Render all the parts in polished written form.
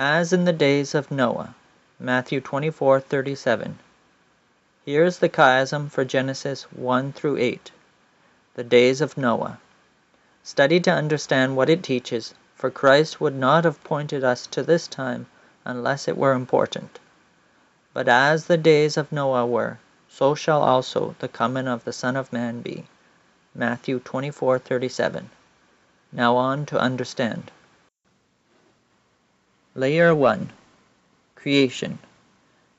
As in the days of Noah. Matthew 24:37. Here is the chiasm for Genesis 1 through 8. The days of Noah. Study to understand what it teaches, for Christ would not have pointed us to this time unless it were important. But as the days of Noah were, so shall also the coming of the Son of Man be. Matthew 24:37. Now on to understand. Layer 1. Creation.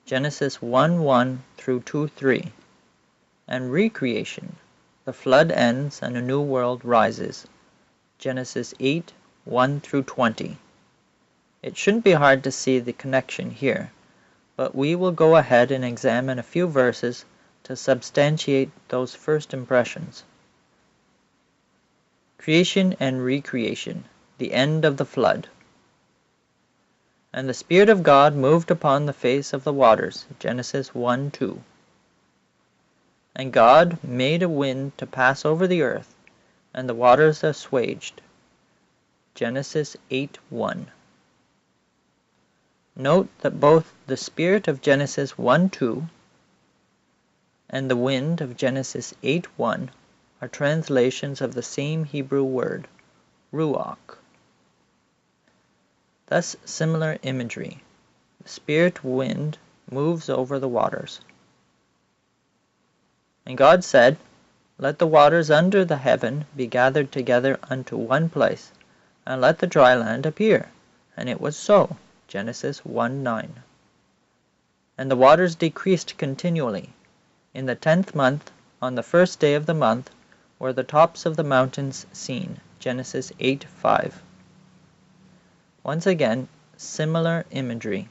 Genesis 1:1 through 2:3. And recreation. The flood ends and a new world rises. Genesis 8:1 through 20. It shouldn't be hard to see the connection here, but we will go ahead and examine a few verses to substantiate those first impressions. Creation and recreation. The end of the flood. And the Spirit of God moved upon the face of the waters. Genesis 1:2. And God made a wind to pass over the earth, and the waters assuaged. Genesis 8:1. Note that both the Spirit of Genesis 1:2 and the wind of Genesis 8:1 are translations of the same Hebrew word, ruach. Thus similar imagery. The spirit wind moves over the waters. And God said, Let the waters under the heaven be gathered together unto one place, and let the dry land appear. And it was so. Genesis 1:9. And the waters decreased continually. In the 10th month, on the first day of the month, were the tops of the mountains seen. Genesis 8:5. Once again, similar imagery,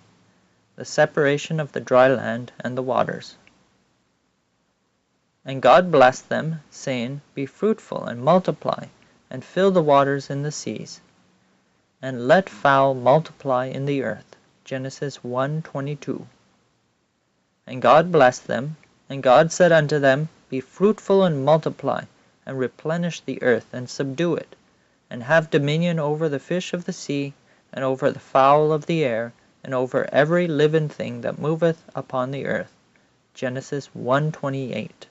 the separation of the dry land and the waters. And God blessed them, saying, Be fruitful, and multiply, and fill the waters in the seas, and let fowl multiply in the earth. Genesis 1:22. And God blessed them, and God said unto them, Be fruitful, and multiply, and replenish the earth, and subdue it, and have dominion over the fish of the sea, and over the fowl of the air, and over every living thing that moveth upon the earth. Genesis 1:28.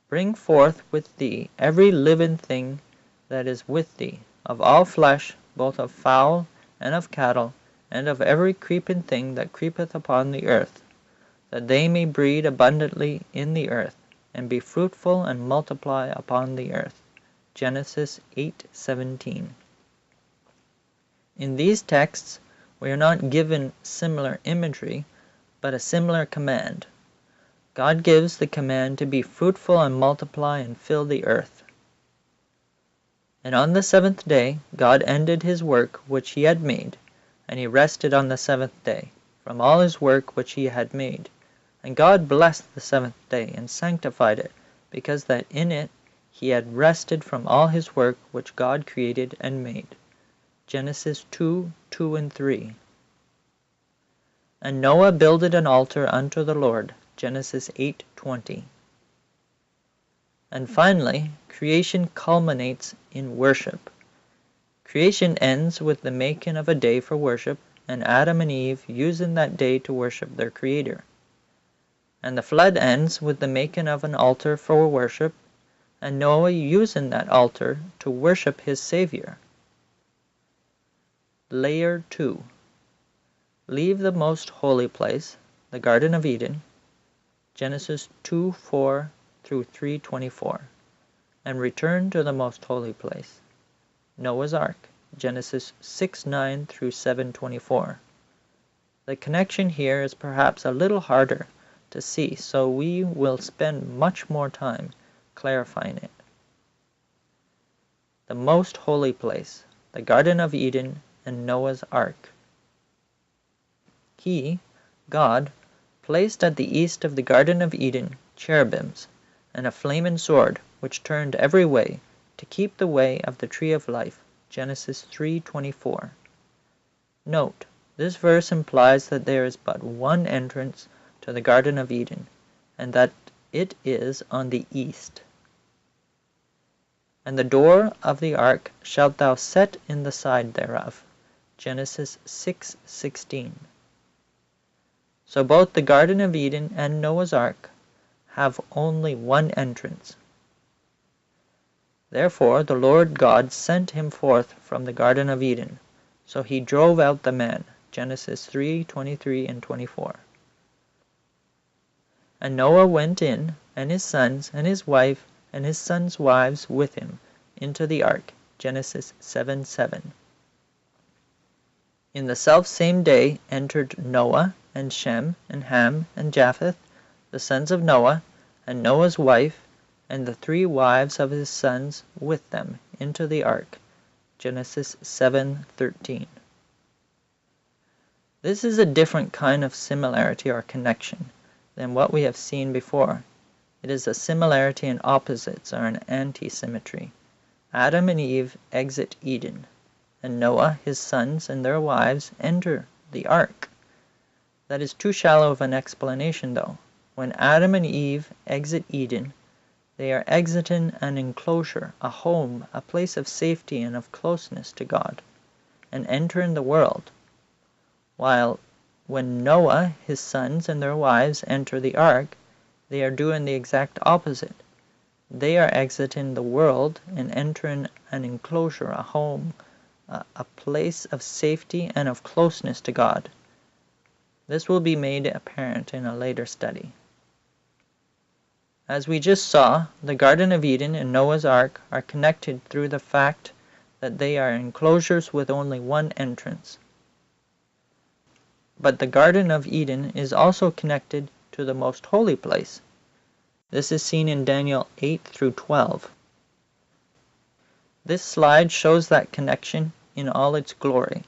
Bring forth with thee every living thing that is with thee, of all flesh, both of fowl, and of cattle, and of every creeping thing that creepeth upon the earth, that they may breed abundantly in the earth, and be fruitful, and multiply upon the earth. Genesis 8:17. In these texts, we are not given similar imagery, but a similar command. God gives the command to be fruitful and multiply and fill the earth. And on the 7th day God ended his work which he had made, and he rested on the 7th day from all his work which he had made. And God blessed the 7th day, and sanctified it, because that in it he had rested from all his work which God created and made. Genesis 2:2 and 3. And Noah builded an altar unto the Lord. Genesis 8:20. And finally, creation culminates in worship. Creation ends with the making of a day for worship, and Adam and Eve using that day to worship their Creator. And the flood ends with the making of an altar for worship, and Noah using that altar to worship his Savior. Layer 2. Leave the most holy place, the Garden of Eden, Genesis 2:4 through 3:24, and return to the most holy place, Noah's Ark, Genesis 6:9 through 7:24. The connection here is perhaps a little harder to see, so we will spend much more time clarifying it. The most holy place, the Garden of Eden, and Noah's Ark. He, God, placed at the east of the Garden of Eden cherubims, and a flaming sword, which turned every way, to keep the way of the tree of life. Genesis 3:24. Note, this verse implies that there is but one entrance to the Garden of Eden, and that it is on the east. And the door of the ark shalt thou set in the side thereof. Genesis 6:16. So both the Garden of Eden and Noah's Ark have only one entrance. Therefore the Lord God sent him forth from the Garden of Eden, so he drove out the man. Genesis 3:23 and 24. And Noah went in, and his sons, and his wife, and his sons' wives with him, into the ark. Genesis 7:7. In the selfsame day entered Noah, and Shem, and Ham, and Japheth, the sons of Noah, and Noah's wife, and the 3 wives of his sons with them, into the ark. Genesis 7:13. This is a different kind of similarity or connection than what we have seen before. It is a similarity in opposites, or an anti-symmetry. Adam and Eve exit Eden, and Noah, his sons, and their wives enter the ark. That is too shallow of an explanation, though. When Adam and Eve exit Eden, they are exiting an enclosure, a home, a place of safety and of closeness to God, and entering the world. While when Noah, his sons, and their wives enter the ark, they are doing the exact opposite. They are exiting the world and entering an enclosure, a home, a place of safety and of closeness to God. This will be made apparent in a later study. As we just saw, the Garden of Eden and Noah's Ark are connected through the fact that they are enclosures with only one entrance. But the Garden of Eden is also connected to the most holy place. This is seen in Daniel 8 through 12. This slide shows that connection in all its glory,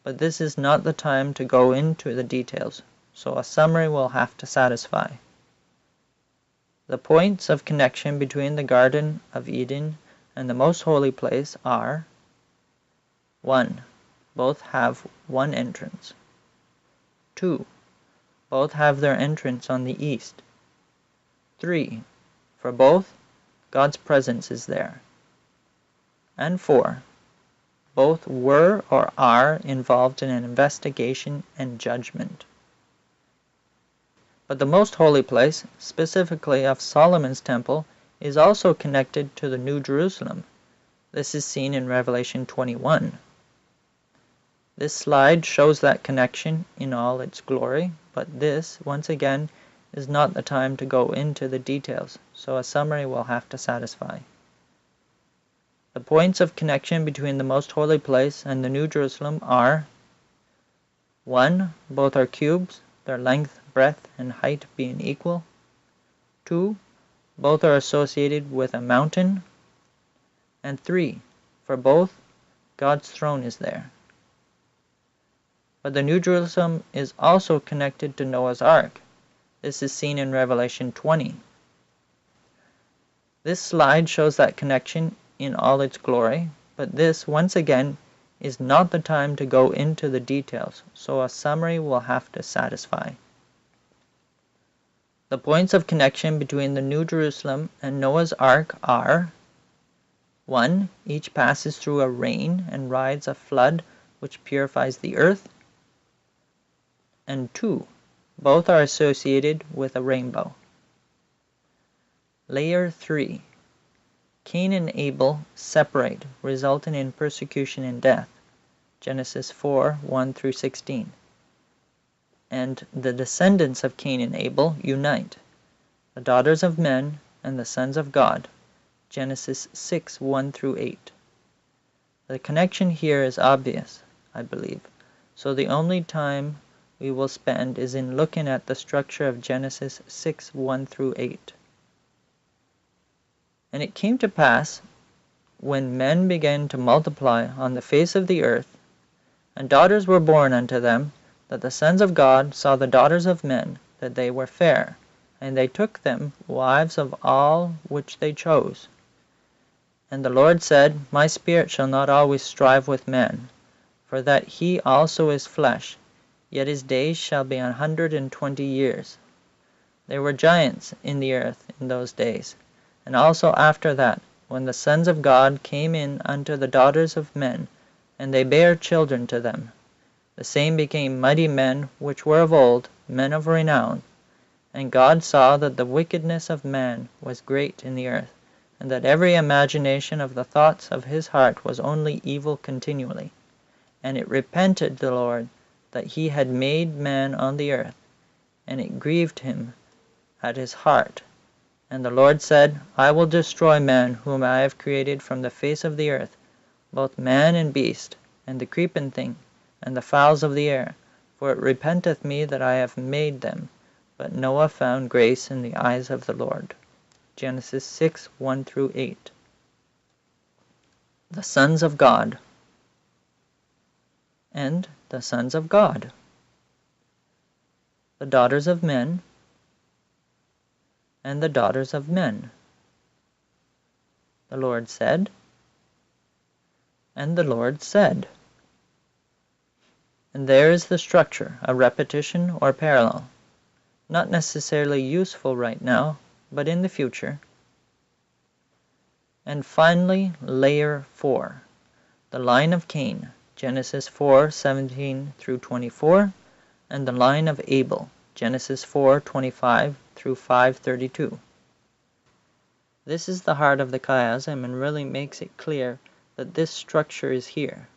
but this is not the time to go into the details, so a summary will have to satisfy. The points of connection between the Garden of Eden and the most holy place are: 1. Both have one entrance. 2. Both have their entrance on the east. 3. For both, God's presence is there. And 4. Both were or are involved in an investigation and judgment. But the most holy place, specifically of Solomon's temple, is also connected to the New Jerusalem. This is seen in Revelation 21. This slide shows that connection in all its glory, but this, once again, is not the time to go into the details, so a summary will have to satisfy. The points of connection between the most holy place and the New Jerusalem are: 1. Both are cubes, their length, breadth, and height being equal. 2. Both are associated with a mountain. And 3. For both, God's throne is there. But the New Jerusalem is also connected to Noah's Ark. This is seen in Revelation 20. This slide shows that connection in all its glory, but this, once again, is not the time to go into the details, so a summary will have to satisfy. The points of connection between the New Jerusalem and Noah's Ark are: 1. Each passes through a rain and rides a flood which purifies the earth. And 2. Both are associated with a rainbow. Layer 3. Cain and Abel separate, resulting in persecution and death. Genesis 4, 1 through 16. And the descendants of Cain and Abel unite, the daughters of men and the sons of God. Genesis 6, 1 through 8. The connection here is obvious, I believe, so the only time we will spend is in looking at the structure of Genesis 6, 1 through 8. And it came to pass, when men began to multiply on the face of the earth, and daughters were born unto them, that the sons of God saw the daughters of men, that they were fair, and they took them wives of all which they chose. And the Lord said, My spirit shall not always strive with man, for that he also is flesh, yet his days shall be 120 years. There were giants in the earth in those days, and also after that, when the sons of God came in unto the daughters of men, and they bare children to them. The same became mighty men which were of old, men of renown. And God saw that the wickedness of man was great in the earth, and that every imagination of the thoughts of his heart was only evil continually. And it repented the Lord that he had made man on the earth, and it grieved him at his heart. And the Lord said, I will destroy man whom I have created from the face of the earth, both man and beast, and the creeping thing, and the fowls of the air, for it repenteth me that I have made them. But Noah found grace in the eyes of the Lord. Genesis 6, 1-8. The sons of God. And the sons of God. The daughters of men, and the daughters of men. The Lord said, and the Lord said. And there is the structure, a repetition or parallel. Not necessarily useful right now, but in the future. And finally, layer 4, the line of Cain, Genesis 4:17-24, and the line of Abel, Genesis 4:25-5:32. This is the heart of the chiasm and really makes it clear that this structure is here.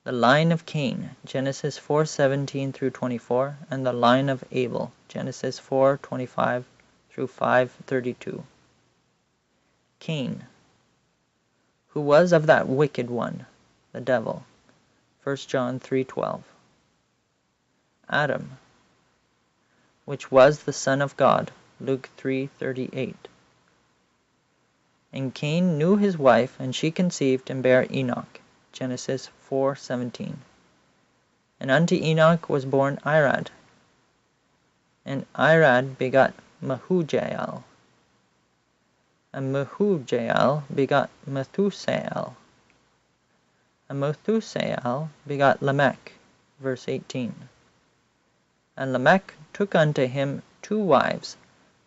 The line of Cain, Genesis 4:17-24, and the line of Abel, Genesis 4:25-5:32. Cain, who was of that wicked one, the devil, 1 John 3:12. Adam, which was the Son of God, Luke 3:38. And Cain knew his wife, and she conceived and bare Enoch, Genesis 4:17. And unto Enoch was born Irad, and Irad begot Mehujael, and Mehujael begot Methusael, and Methusael begot Lamech, verse 18. And Lamech took unto him 2 wives.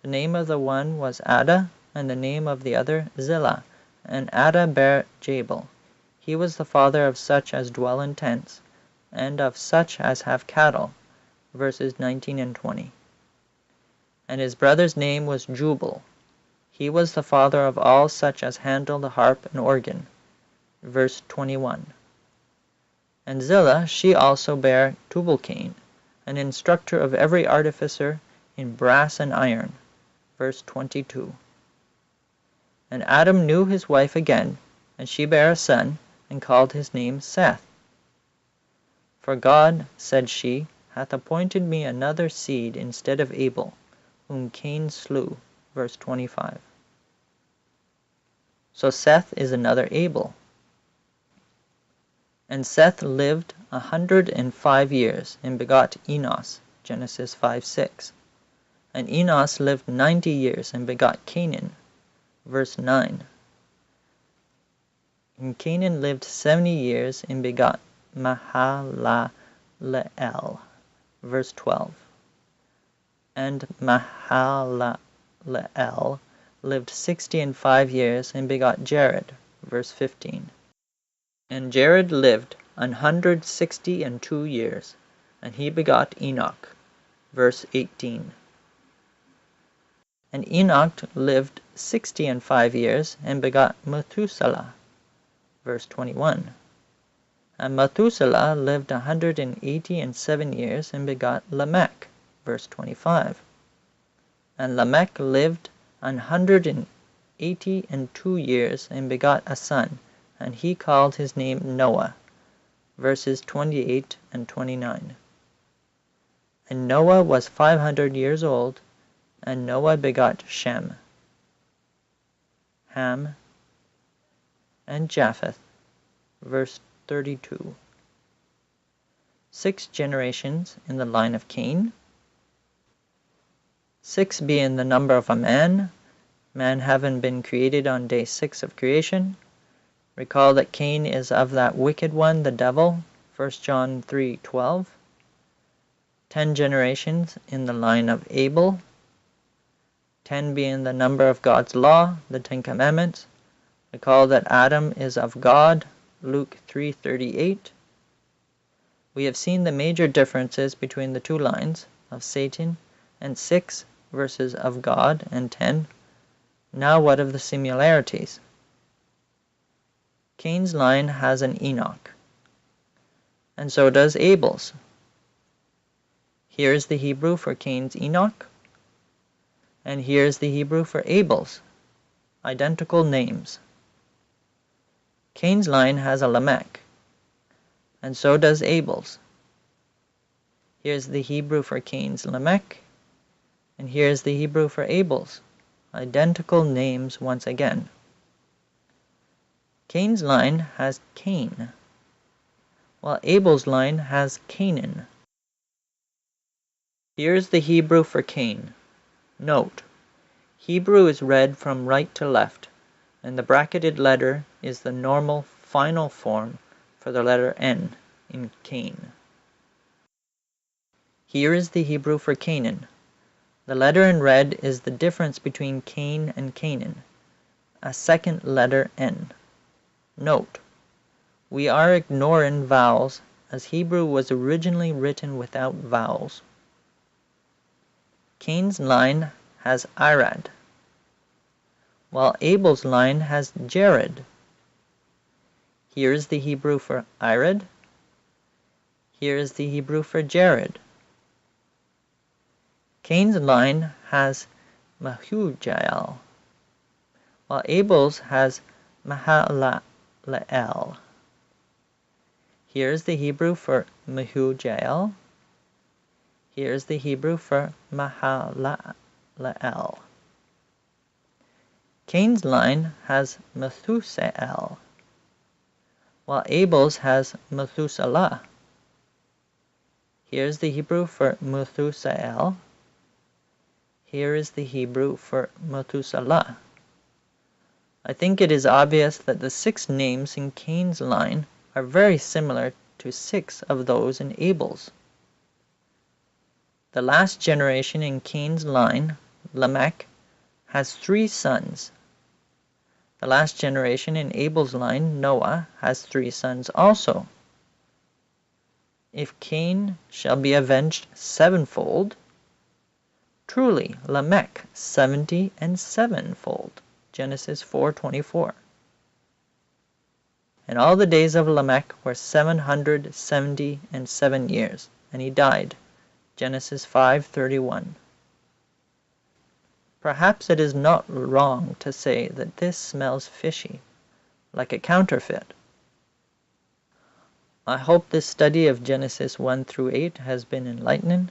The name of the one was Ada, and the name of the other Zillah. And Ada bare Jabal. He was the father of such as dwell in tents, and of such as have cattle, verses 19 and 20. And his brother's name was Jubal. He was the father of all such as handle the harp and organ, verse 21. And Zillah, she also bare Tubal-Cain, an instructor of every artificer in brass and iron, verse 22. And Adam knew his wife again, and she bare a son, and called his name Seth. For God, said she, hath appointed me another seed instead of Abel, whom Cain slew, verse 25. So Seth is another Abel. And Seth lived 105 years, and begot Enos, Genesis 5:6. And Enos lived 90 years, and begot Canaan, verse 9. And Canaan lived 70 years, and begot Mahalaleel, verse 12. And Mahalaleel lived 65 years, and begot Jared, verse 15. And Jared lived 162 years, and he begot Enoch, verse 18. And Enoch lived 65 years, and begot Methuselah, verse 21. And Methuselah lived 187 years, and begot Lamech, verse 25. And Lamech lived 182 years, and begot a son, and he called his name Noah, verses 28 and 29. And Noah was 500 years old, and Noah begot Shem, Ham, and Japheth, verse 32. 6 generations in the line of Cain. 6 being the number of a man having been created on day 6 of creation. Recall that Cain is of that wicked one, the devil, 1 John 3:12. 10 generations in the line of Abel. 10 being the number of God's law, the 10 Commandments. Recall that Adam is of God, Luke 3:38. We have seen the major differences between the two lines of Satan and 6 verses of God and 10. Now what of the similarities? Cain's line has an Enoch, and so does Abel's. Here is the Hebrew for Cain's Enoch, and here is the Hebrew for Abel's. Identical names. Cain's line has a Lamech, and so does Abel's. Here's the Hebrew for Cain's Lamech, and here's the Hebrew for Abel's. Identical names once again. Cain's line has Cain, while Abel's line has Canaan. Here's the Hebrew for Cain. Note, Hebrew is read from right to left, and the bracketed letter is the normal final form for the letter N in Cain. Here is the Hebrew for Canaan. The letter in red is the difference between Cain and Canaan, a second letter N. Note, we are ignoring vowels as Hebrew was originally written without vowels. Cain's line has Irad, while Abel's line has Jared. Here is the Hebrew for Irad. Here is the Hebrew for Jared. Cain's line has Mehujael, while Abel's has Mahalaleel. Here is the Hebrew for Mehujael. Here is the Hebrew for Mahalaleel. Cain's line has Methusael, while Abel's has Methuselah. Here is the Hebrew for Methusael. Here is the Hebrew for Methuselah. I think it is obvious that the 6 names in Cain's line are very similar to 6 of those in Abel's. The last generation in Cain's line, Lamech, has 3 sons. The last generation in Abel's line, Noah, has 3 sons also. If Cain shall be avenged 7-fold, truly Lamech 70 and 7-fold. Genesis 4:24. And all the days of Lamech were 777 years, and he died. Genesis 5:31. Perhaps it is not wrong to say that this smells fishy, like a counterfeit. I hope this study of Genesis 1 through 8 has been enlightening.